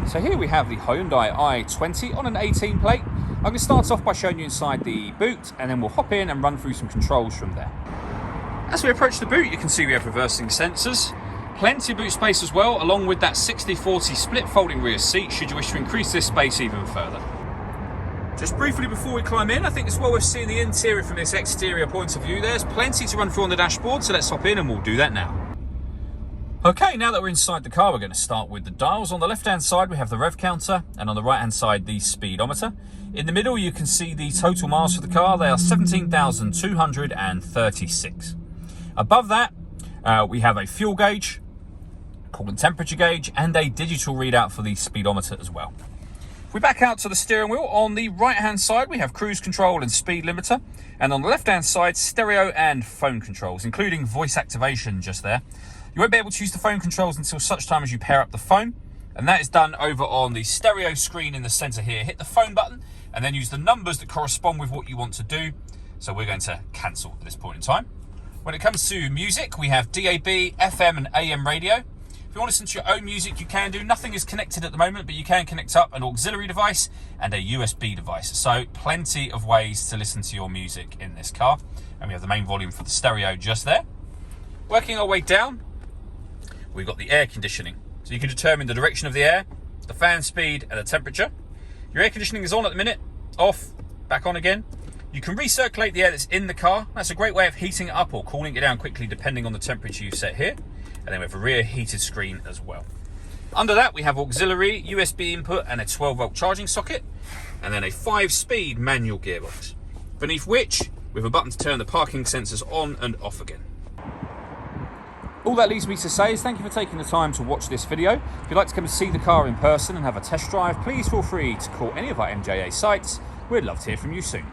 So here we have the Hyundai i20 on an 18 plate. I'm going to start off by showing you inside the boot, and then we'll hop in and run through some controls from there. As we approach the boot, you can see we have reversing sensors, plenty of boot space as well, along with that 60-40 split folding rear seat should you wish to increase this space even further. Just briefly before we climb in, I think it's well worth seeing the interior from this exterior point of view. There's plenty to run through on the dashboard, so let's hop in and we'll do that now. Okay, now that we're inside the car, we're going to start with the dials. On the left-hand side, we have the rev counter, and on the right-hand side, the speedometer. In the middle, you can see the total miles for the car. They are 17,236. Above that, we have a fuel gauge, coolant temperature gauge, and a digital readout for the speedometer as well. If we back out to the steering wheel, on the right-hand side, we have cruise control and speed limiter. And on the left-hand side, stereo and phone controls, including voice activation just there. You won't be able to use the phone controls until such time as you pair up the phone, and that is done over on the stereo screen in the center here. Hit the phone button and then use the numbers that correspond with what you want to do. So we're going to cancel at this point in time. When it comes to music, we have DAB, FM and AM radio. If you want to listen to your own music, you can do. Nothing is connected at the moment, but you can connect up an auxiliary device and a USB device. So plenty of ways to listen to your music in this car. And we have the main volume for the stereo just there. Working our way down, we've got the air conditioning. So you can determine the direction of the air, the fan speed and the temperature. Your air conditioning is on at the minute, off, back on again. You can recirculate the air that's in the car. That's a great way of heating it up or cooling it down quickly depending on the temperature you set here. And then we have a rear heated screen as well. Under that we have auxiliary, USB input and a 12-volt charging socket. And then a 5-speed manual gearbox. Beneath which we have a button to turn the parking sensors on and off again. All that leaves me to say is thank you for taking the time to watch this video. If you'd like to come and see the car in person and have a test drive, please feel free to call any of our MJA sites. We'd love to hear from you soon.